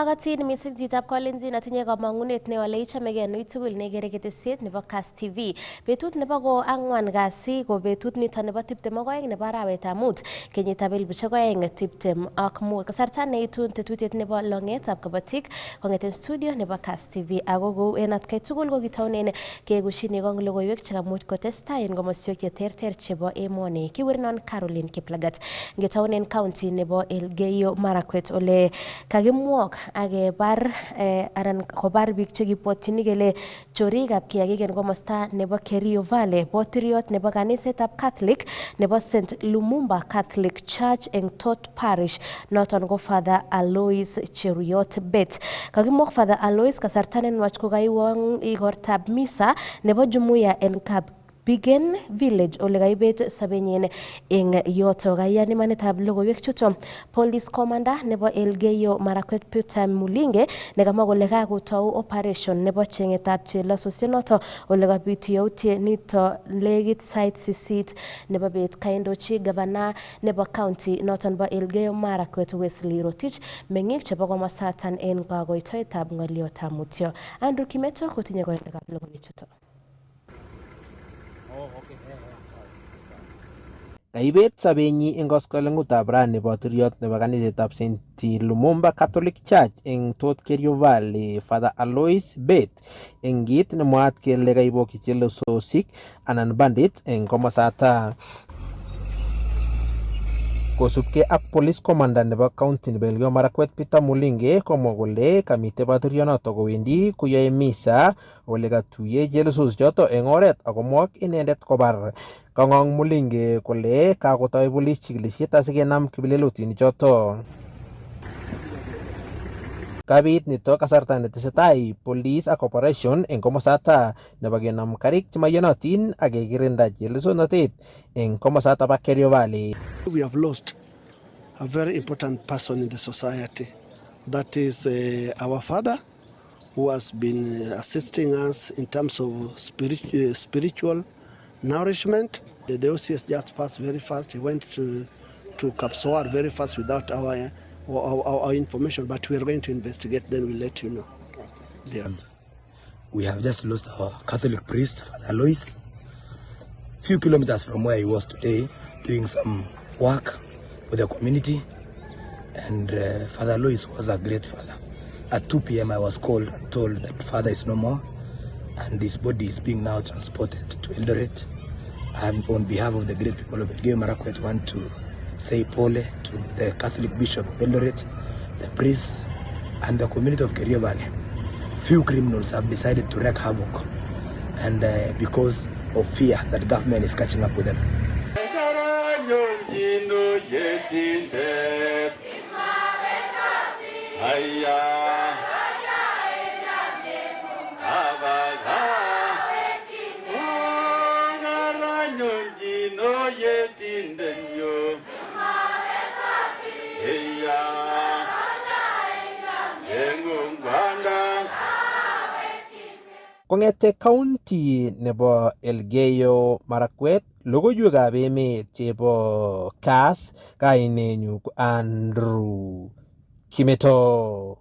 Agatin mising jitab kolenjin atinye kamangunet newale ichamege nui tugul negere ketesiet nebo Kass TV. Betut nebo ko angwan kasi ko betut nito nebo 22 nebo arawetab mut kenyitab 2025. Kasarta neitun tetutiet nebo longetab Kabotik kongeten studio nebo Kass TV. Ako kou en atkai tugul ko kitaunen kegushini kong logoiwek chekamuch kotestai en komoswek cheterter chebo emoni. Kiwirnon Caroline Kiplagat. Ngetaunen county nebo Elgeyo Marakwet ole kakimwok akebar anan kobar biik chekipwotyin kele chorikab kiagik en komosta nebo Kerio Valley, botiryot nebo kanisetab Catholic nebo St Lumumba Catholic Church en Tot Parish, noton ko Father Alois Cheruiyot Bet. Kakimwok Father Alois kasarta nenwach kokaiwong igortab misa nebo jumuiya en Bigen Village ole kaibet sabenyin eng yoto. Kayan imanetab logoiwek chuto Police Commander nebo Elgeyo Marakwet Peter Mulinge nekamwa kole kakotou operation nebo chengetab chelososyonoto ole kabit yautie nito legit site sisit nebo bet. Kaindochi gavana nebo county noton bo Elgeyo Marakwet Wesley Rotich meng'ik chebo komosatan en kakoitoetab ng'oliotab mutyo. Andrew Kimeto kotinye koindab logoiwek chuto. Kaibet sabenyi eng koskoleng'utab rani botiryot nebo kanisetab St Lumumba Catholic Church eng Tot Kerio Valley, Father Alois Bet, eng kit nemwaat kele kaibokyi chelososik anan bandits eng komosata. Kosubkei ak Police Commander nebo County nebo Elgeyo Marakwet Peter Mulinge komwa kole kamite botiryonoto kowendi koyoe misa ole katuye chelososichoto eng oret akomwok inendet kobar. Kang'ong Mulinge kole kakotoi police chikilisiet asikenam kiplelutinichoto. Kabit nito kasarta netesetai police ak operation eng komosata nebo kenam karik chemaiyonotin ak kekirinda chelesonotet eng komosata ba Kerio Valley. We have lost a very important person in the society. That is our father, who has been assisting us in terms of spiritual nourishment. The diocese just passed very fast. He went to Kapsoar very fast without our information, but we are going to investigate, then we'll let you know. Yeah. We have just lost our Catholic priest, Father Alois, few kilometers from where he was today, doing some work with the community. And Father Alois was a great father. At 2 p.m. I was called and told that Father is no more, and his body is being now transported to Eldoret. And on behalf of the great people of Elgeyo Marakwet, want to say pole to the Catholic Bishop of Eldoret, the priests, and the community of Kerio Valley. Few criminals have decided to wreak havoc, and because of fear that government is catching up with them. Kong'ete county nebo Elgeyo Marakwet, logoiwekab emet chebo Kass, kainenyu ko Andrew Kimeto.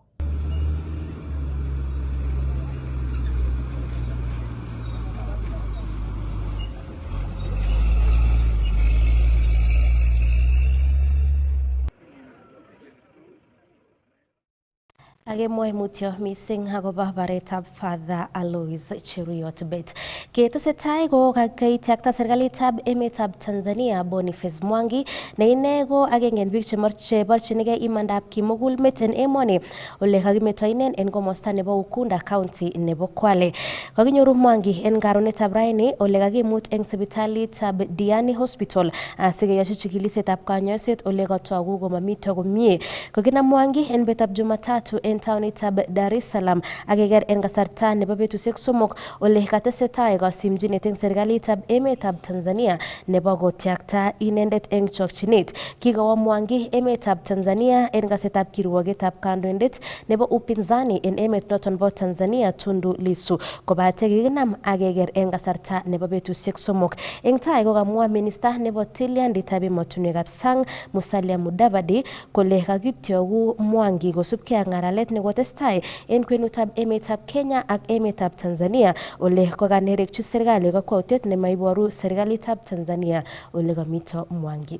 Akemwoe mutyo mising akobo baretab Father Alois Cheruiyot Bet. Ketesetai ko kakeityakta serikalitab emetab Tanzania Boniface Mwangi ne ine ko agenge en biik cheborchinigei imandab kimugulmet en emoni ole kakimeto inen en komosta nebo Ukunda County nebo Kwale. Kakinyoru Mwangi en karonetab raini ole kakimut en sipitalitab Diani Hospital asikeyochi chikilisietab kanyoiset ole katogu komamito komie. Kakinam Mwangi en betab Jumatatu en taonitab Dar es Salaam akeker en kasarta nebo betusiek somok ole katesetai kasimchinet en serikalitab emetab Tanzania nebo kotyakta inendet en chokchinet. Kikowo Mwangi emetab Tanzania en kasetab kirwogetab kandoindet nebo upinzani en emet noton bo Tanzania Tundu Lissu kobate kikinam akeker en kasarta nebo betusiek somok. En tai ko kamwa minister nebo tilyanditab emotinwekab sang Musalia Mudavadi kole kakityogu Mwangi kosubkei ak ng'alalet boisiet nekotestai en kwenutab emetab Kenya ak emetab Tanzania ole kokanerekyi serikali kakwautiet nemaiboru serikalitab Tanzania ole kamito Mwangi.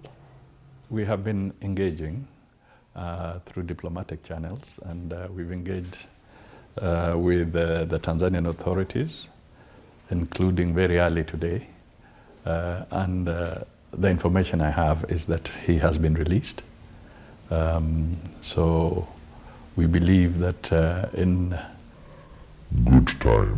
We have been engaging through diplomatic channels, and we've engaged with the Tanzanian authorities, including very early today. And the information I have is that he has been released. So we believe that in good time.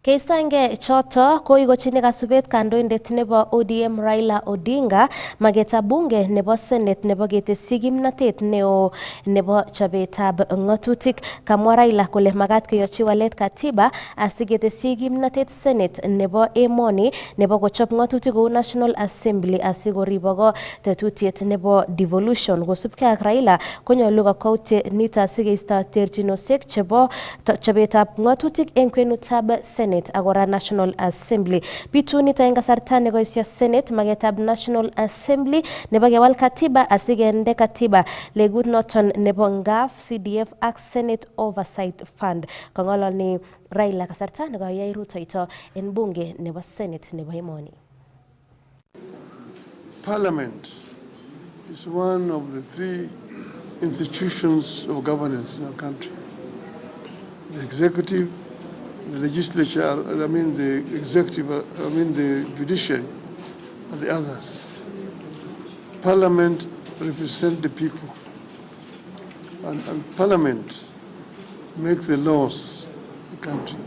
Keistoenge choto koikochini kasubet kandoindet nebo ODM Raila Odinga magetab bunge nebo Senate nebo ketesyi kimnatet neo nebo chobetab ng'atutik. Kamwa Raila kole magat keyochi walet katiba asiketesyi kimnatet Senate nebo emoni nebo kochob ng'atutik kou National Assembly asikoriboko tetutiet nebo devolution. Kosubkei ak Raila konyolu kakwautiet nito asikeisto terchinosiek chebo chobetab ng'atutik eng kwenutab Senate agora National Assembly. Bitu nito eng kasarta nekoisyo Senate magetab National Assembly nebo kewal katiba asigende katiba legut noton nebo NGAF, CDF ak Senate Oversight Fund. Kong'ololi Raila kasarta nekoyai rutoito en bunge nebo Senate nebo emoni. Parliament is one of the three institutions of governance in our country. The executive, the legislature, the executive, the judiciary, and the others. Parliament represents the people, and Parliament makes the laws of the country.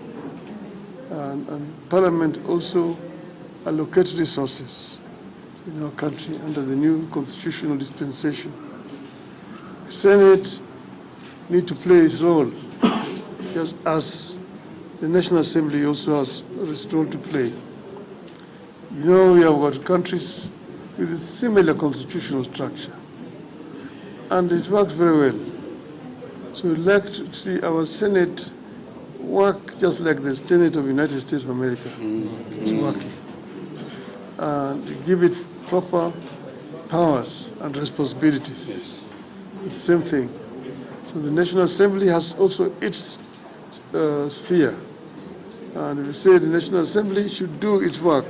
And Parliament also allocates resources in our country under the new constitutional dispensation. Senate need to play its role, just as the National Assembly also has a role to play. You know, we have got countries with a similar constitutional structure, and it works very well. So we'd like to see our Senate work just like the Senate of the United States of America is working, and give it proper powers and responsibilities. Yes. The same thing. So the National Assembly has also its sphere. And we say the National Assembly should do its work.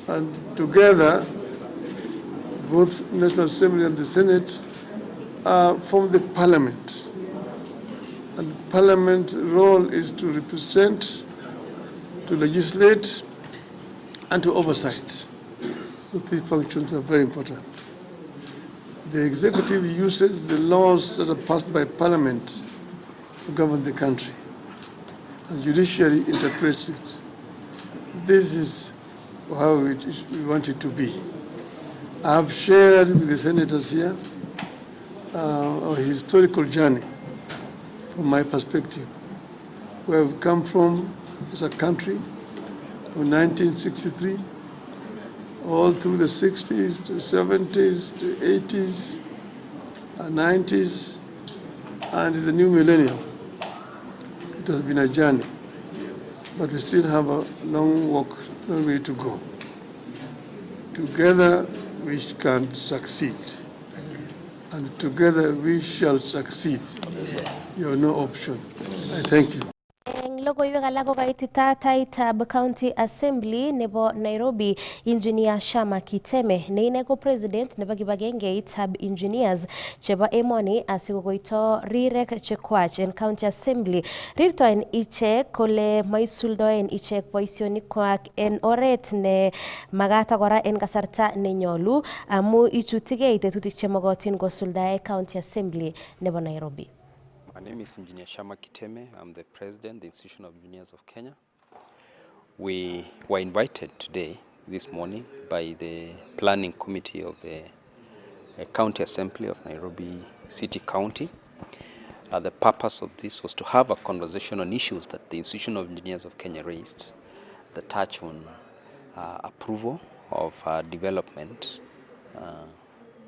And together, both National Assembly and the Senate form the Parliament. And Parliament's role is to represent, to legislate, and to oversight. The three functions are very important. The executive uses the laws that are passed by Parliament to govern the country. The judiciary interprets it. This is how we want it to be. I have shared with the senators here our historical journey from my perspective, where we've come from as a country from 1963 all through the 60s to 70s to 80s and 90s and the new millennium. It has been a journey, but we still have a long way to go. Together we can succeed, and together we shall succeed. You have no option. I thank you. Logoiwek alak kokaitita taitab County Assembly nebo Nairobi Engineer Shama Kiteme ne ine ko president nebo kibagengeitab engineers chebo emoni asikokoito rirek chekwach en County Assembly. Rirtoen ichek kole maisuldoen ichek boisionikwak en oret ne magat kora en kasarta nenyolu amu ichutigei tetutik chemogotin kosuldae County Assembly nebo Nairobi. My name is Engineer Shama Kiteme. I'm the president of the Institution of Engineers of Kenya. We were invited today, this morning, by the planning committee of the County Assembly of Nairobi City County. The purpose of this was to have a conversation on issues that the Institution of Engineers of Kenya raised that touch on approval of development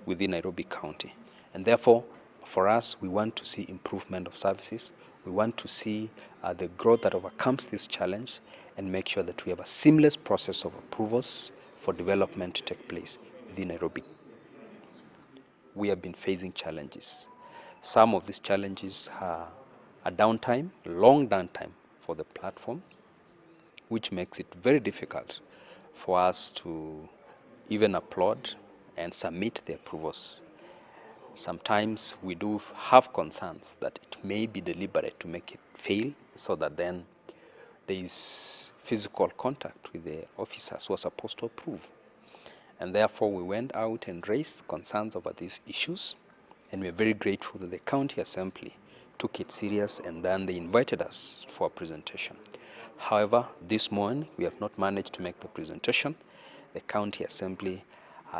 within Nairobi County. And therefore, for us, we want to see improvement of services. We want to see the growth that overcomes this challenge and make sure that we have a seamless process of approvals for development to take place within Nairobi. We have been facing challenges. Some of these challenges are a downtime, long downtime for the platform, which makes it very difficult for us to even upload and submit the approvals. Sometimes we do have concerns that it may be deliberate to make it fail, so that then there is physical contact with the officers who are supposed to approve. And therefore we went out and raised concerns over these issues, and we're very grateful that the County Assembly took it serious, and then they invited us for a presentation. However, this morning we have not managed to make the presentation. The County Assembly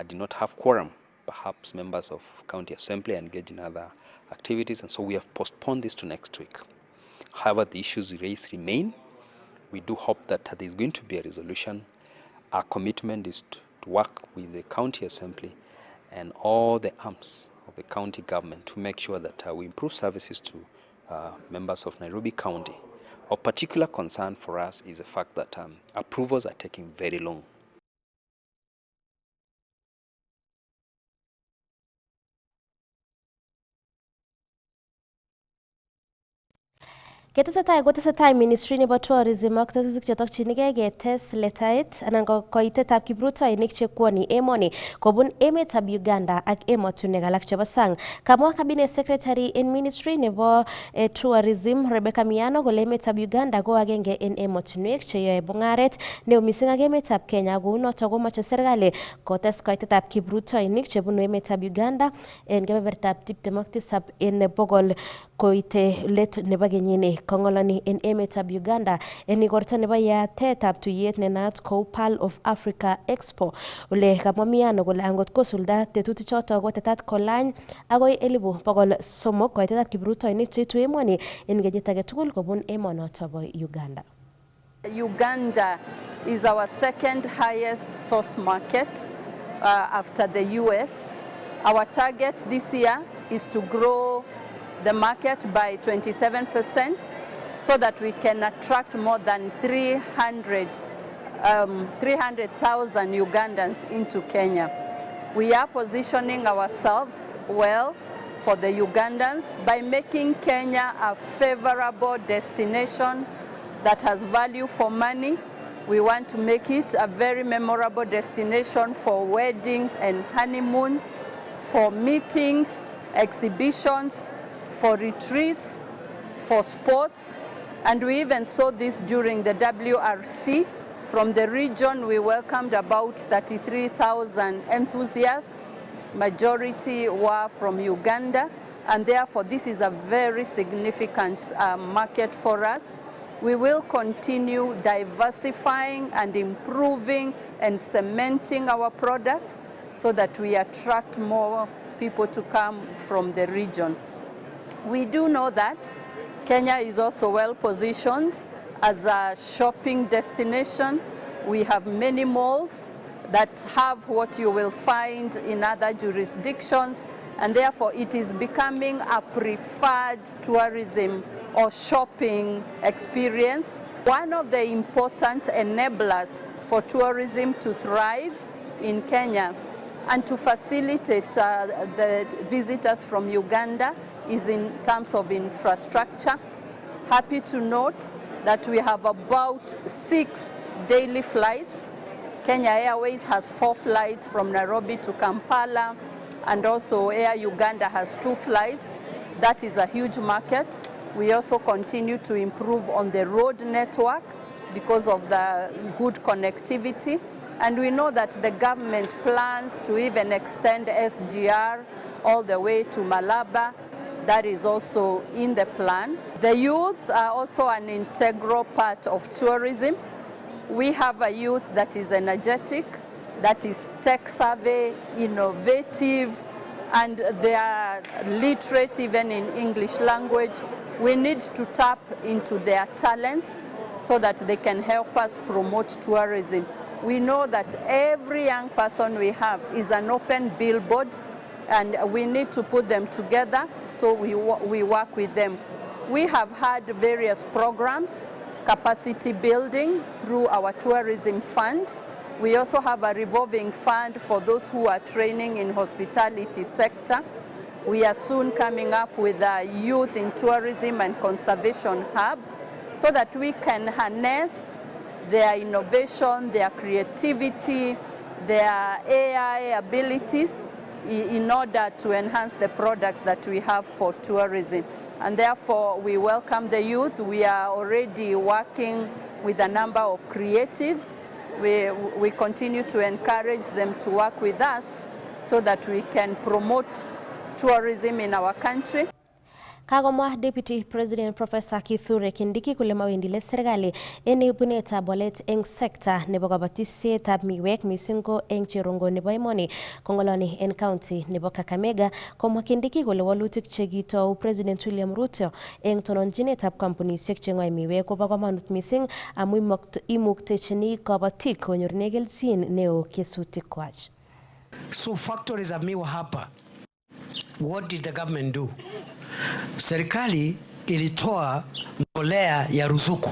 did not have quorum. Perhaps members of County Assembly are engaged in other activities, and so we have postponed this to next week. However, the issues raised remain. We do hope that there is going to be a resolution. Our commitment is to work with the County Assembly and all the arms of the county government to make sure that we improve services to members of Nairobi County. Of particular concern for us is the fact that approvals are taking very long. Kotesetai Ministry nebo Tourism ak tetutik chetokchinigei ketes letait anan koitetab kiprutoinik chekwoni emoni kobun emetab Uganda ak emotinwek alak chebo sang. Kamwa Cabinet Secretary in Ministry nebo Tourism Rebecca Miano kole emetab Uganda ko agenge en emotinwek cheyoe bungaret neo mising ak emetab Kenya, kou notok komoche serikali kotes koitetab kiprutoinik chebunu emetab Uganda en kebebertab 27 en bogol koite let nebo kenyini. Kongolani en emetab Uganda en igorto nebo yatetab tuyet nenaat kou Pearl of Africa Expo. Ole kamwa Miano kole angot kosulda tetutik chotok kotetat kolany agoi 300,000 koitetab kiprutoinik cheitu emoni en kenyit age tugul kobun emonotok bo Uganda. Uganda is our second highest source market after the US. Our target this year is to grow the market by 27% so that we can attract more than 300,000 Ugandans into Kenya. We are positioning ourselves well for the Ugandans by making Kenya a favorable destination that has value for money. We want to make it a very memorable destination for weddings and honeymoon, for meetings, exhibitions, for retreats, for sports, and we even saw this during the WRC. From the region, we welcomed about 33,000 enthusiasts. Majority were from Uganda, and therefore this is a very significant market for us. We will continue diversifying and improving and cementing our products so that we attract more people to come from the region. We do know that Kenya is also well positioned as a shopping destination. We have many malls that have what you will find in other jurisdictions, and therefore it is becoming a preferred tourism or shopping experience. One of the important enablers for tourism to thrive in Kenya and to facilitate the visitors from Uganda is in terms of infrastructure. Happy to note that we have about 6 daily flights. Kenya Airways has 4 flights from Nairobi to Kampala, and also Air Uganda has 2 flights. That is a huge market. We also continue to improve on the road network because of the good connectivity. And we know that the government plans to even extend SGR all the way to Malaba. That is also in the plan. The youth are also an integral part of tourism. We have a youth that is energetic, that is tech-savvy, innovative, and they are literate even in English language. We need to tap into their talents so that they can help us promote tourism. We know that every young person we have is an open billboard, and we need to put them together, so we work with them. We have had various programs, capacity building through our tourism fund. We also have a revolving fund for those who are training in hospitality sector. We are soon coming up with a youth in tourism and conservation hub so that we can harness their innovation, their creativity, their AI abilities in order to enhance the products that we have for tourism. And therefore, we welcome the youth. We are already working with a number of creatives. We continue to encourage them to work with us so that we can promote tourism in our country. Kagomwa Deputy President Professor Kithure Kindiki kole mawendile serikali en ibunetab bolet eng sekta nebo kabatisyetab miwek mising ko eng cherongo nebo emoni kongoloni en county nebo Kakamega komwa Kindiki kole walutik chekitou President William Ruto eng tononjinetab kampunisiek chengoe miwek kobo kamanut mising amu imuktechini kabatik konyorune kelchin neo kesutik kwach. So factories za miwa hapa, what did the government do? Serikali ilitoa mbolea ya ruzuku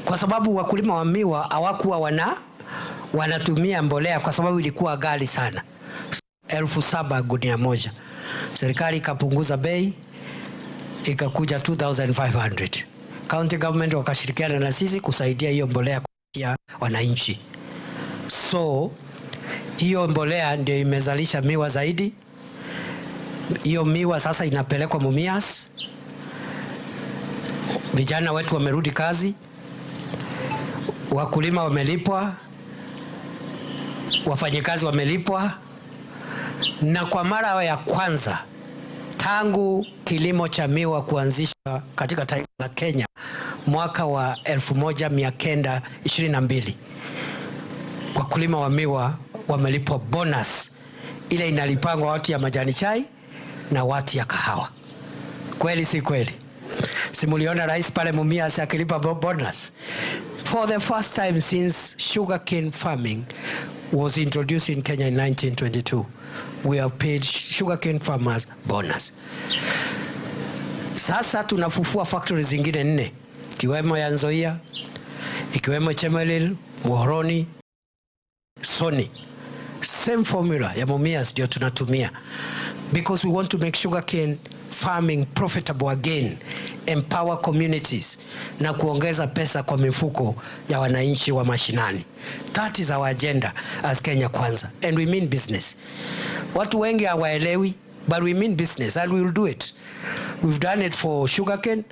kwa sababu wakulima wa miwa hawakuwa wanatumia mbolea kwa sababu ilikuwa ghali sana, 7,000 gunia moja. Serikali ikapunguza bei ikakuja 2,500. County government wakashirikiana na sisi kusaidia hiyo mbolea kwa wananchi. So hiyo mbolea ndio imezalisha miwa zaidi. Hiyo miwa sasa inapelekwa Mumias. Vijana wetu wamerudi kazi. Wakulima wamelipwa. Wafanyikazi wamelipwa. Na kwa mara ya kwanza tangu kilimo cha miwa kuanzishwa katika taifa la Kenya mwaka wa 1922, wakulima wa miwa wamelipwa bonus ile inalipangwa watu ya majani chai na watu ya kahawa. Kweli si kweli? Simuliona rais pale Mumias akilipa bonus. For the first time since sugarcane farming was introduced in Kenya in 1922, we have paid sugarcane farmers bonus. Sasa tunafufua factories zingine 4, ikiwemo ya Nzoia, ikiwemo Chemelil, Muhoroni, Soni. Same formula ya Mumias ndio tunatumia because we want to make sugarcane farming profitable again, empower communities na kuongeza pesa kwa mifuko ya wananchi wa mashinani. That is our agenda as Kenya Kwanza, and we mean business. Watu wengi hawaelewi, but we mean business and we will do it. We've done it for sugarcane,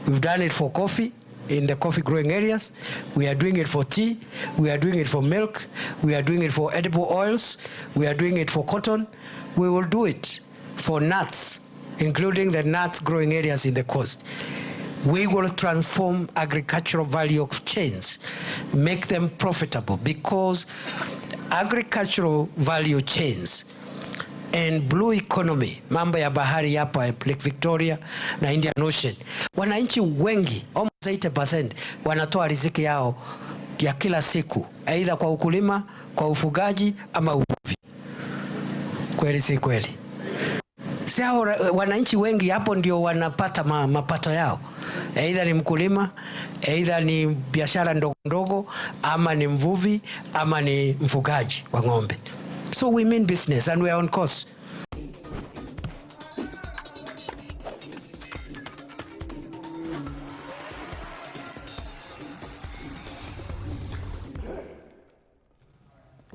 we've done it for coffee in the coffee growing areas, we are doing it for tea, we are doing it for milk, we are doing it for edible oils, we are doing it for cotton. We will do it for nuts, including the nuts growing areas in the coast. We will transform agricultural value chains, make them profitable, because agricultural value chains and blue economy, mambo ya bahari hapa Lake Victoria na Indian Ocean, wananchi wengi almost 80% wanatoa riziki yao ya kila siku aidha kwa ukulima, kwa ufugaji ama uvuvi. Kweli si kweli? Sio, wananchi wengi hapo ndio wanapata mapato yao. Aidha ni mkulima, aidha ni biashara ndogo ndogo, ama ni mvuvi, ama ni mfugaji wa ng'ombe. So we mean business and we are on course.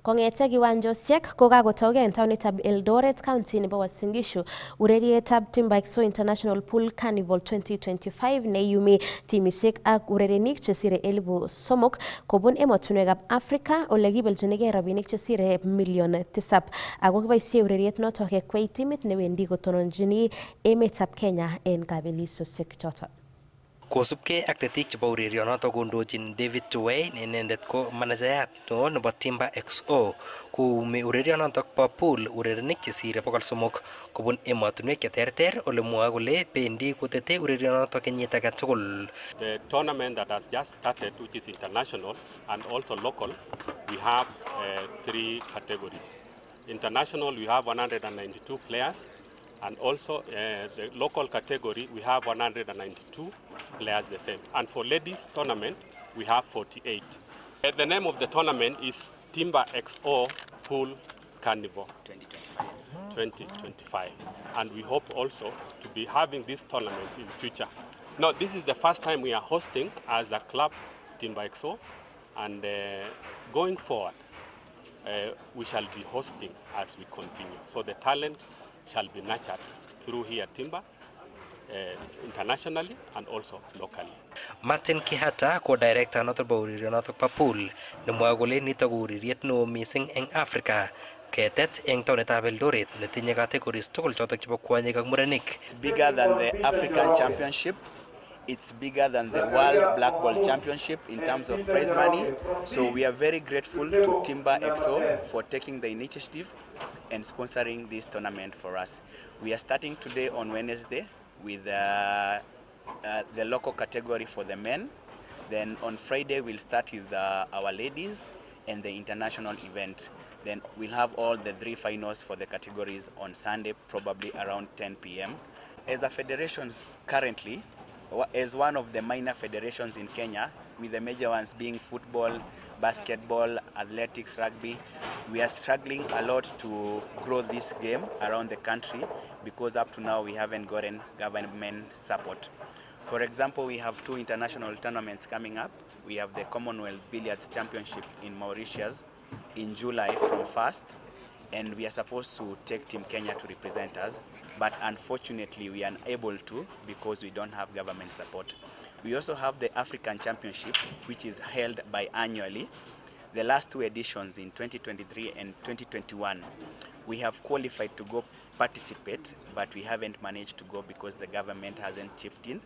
Kongete kiwanjosiek kokakotauge en taonitab Eldoret County nebo Uasin Gishu urerietab Timber International Pool Carnival 2025 neiyumi timisiek ak urerenik chesire 3,000 kobun emotunwekab Afrika ole kibeljinigei rabinik chesire million 7 ako kiboisie ureriet notok kekwei timit newendi kotononjini emetab Kenya en kabelisosiek chotok. Kosubkei ak tetik chebo urerionoto kondochin David Tuwei ne inendet ko manajayat neo nebo Timber XO koumi urerionoto bo pool urerenik chesire 300 kobun emotunwek cheterter ole mwoe kole bendi kotete urerionoto kenyit age tugul. The tournament that has just started, which is international and also local, we have 3 categories. International, we have 192 players. And also the local category, we have 192 players the same. And for ladies tournament, we have 48. The name of the tournament is Timber XO Pool Carnival 2025. 2025. And we hope also to be having these tournaments in future. Now, this is the first time we are hosting as a club, Timber XO, and going forward, we shall be hosting as we continue. So the talent shall be nurtured through here Timber, internationally and also locally. Martin Kihata ko director noto ba urerionotok pa pool nemwa kole nito ko ureriet no missing eng Africa ketet eng taunetab Eldoret netinye categories tugul chotok chebo kwanyik ak murenik. It's bigger than the African Championship. It's bigger than the World Black Ball Championship in terms of prize money. So we are very grateful to Timber XO for taking the initiative and sponsoring this tournament for us. We are starting today on Wednesday with the local category for the men. Then on Friday we'll start with our ladies and the international event. Then we'll have all the 3 finals for the categories on Sunday, probably around 10 p.m. As a federation currently, as one of the minor federations in Kenya, with the major ones being football, basketball, athletics, rugby, we are struggling a lot to grow this game around the country because up to now we haven't gotten government support. For example, we have 2 international tournaments coming up. We have the Commonwealth Billiards Championship in Mauritius in July from 1st, and we are supposed to take Team Kenya to represent us, but unfortunately we are unable to because we don't have government support. We also have the African Championship, which is held biannually. The last 2 editions in 2023 and 2021, we have qualified to go participate, but we haven't managed to go because the government hasn't chipped in.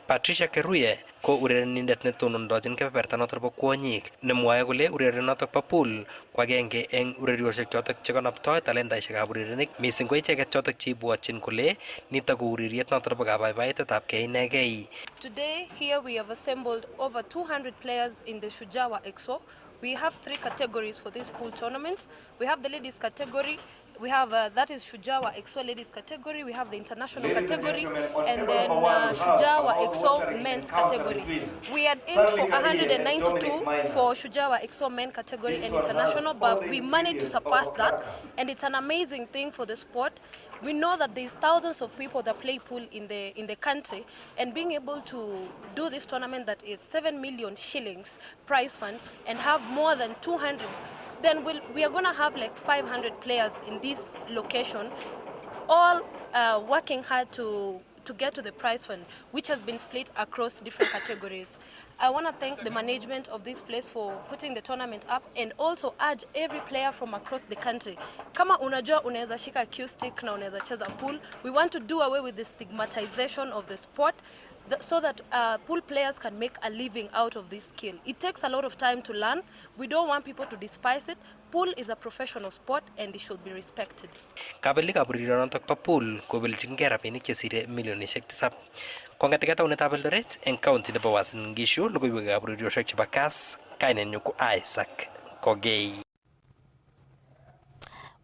Patricia Keruye ko urerenindet netonondochin kebeberta notok bo kwonyik nemwoe kole urerionotok bo pool ko agenge eng urerioshek chotok chekanoptoi talentaishekab urerenik missing ko icheket chotok cheibwotchin kole nitok ko ureriet notok bo kabaibaitetabkei inegei. Today here we have assembled over 200 players in the Shujawa XO. We have 3 categories for this pool tournament. We have the ladies category, we have that is Shujawa XO ladies category, we have the international category, and then Shujawa XO men's category. We had aimed for 192 for Shujawa XO men category and international, but we managed to surpass that, and it's an amazing thing for the sport. We know that there's thousands of people that play pool in the country, and being able to do this tournament that is 7 million shillings prize fund and have more than 200, then we are going to have like 500 players in this location, all working hard to get to the prize fund, which has been split across different categories. I want to thank the management of this place for putting the tournament up, and also urge every player from across the country. Kama unajua unaweza shika cue stick na unaweza cheza pool, we want to do away with the stigmatization of the sport so that pool players can make a living out of this skill. It takes a lot of time to learn. We don't want people to despise it. Pool is a professional sport and it should be respected. Kabelikab urerionotok po pool kobeljingei rabinik chesire milionishek 7. Kong'eteke taunetab Eldoret eng county nebo Uasin Gishu, logoiwekab urerioshek chebo Kass, kainenyu ko Isaac Kogei.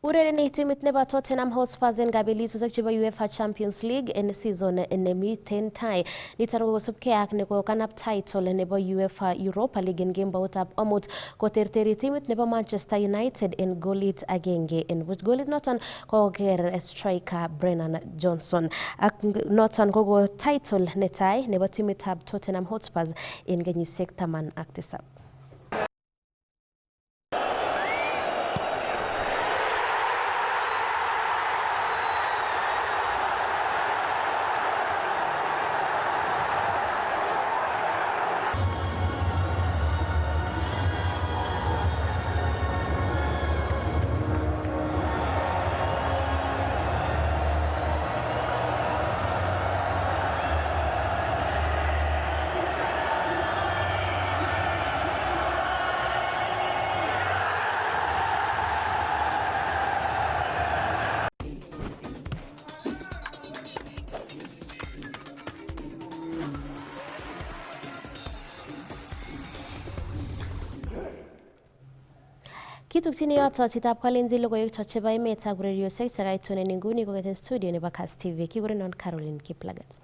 Urereni timit nebo Tottenham Hotspur en kabelisosiek chebo UEFA Champions League en season nemiten tai. Niton kosubkei ak nekokanab title nebo UEFA Europa League en kemboutab amut koterteri timit nebo Manchester United en golit agenge en buch. Golit noton koker striker Brennan Johnson. Ak noton koko title netai nebo timitab Tottenham Hotspur en kenyisiek 17. Kitukchini yoto chitab Kalenjin logoiwek chebo emet ak ureriosiek chekaitonen nguni kong'eten studio nebo Kass TV. Kikurenon Caroline Kiplagat.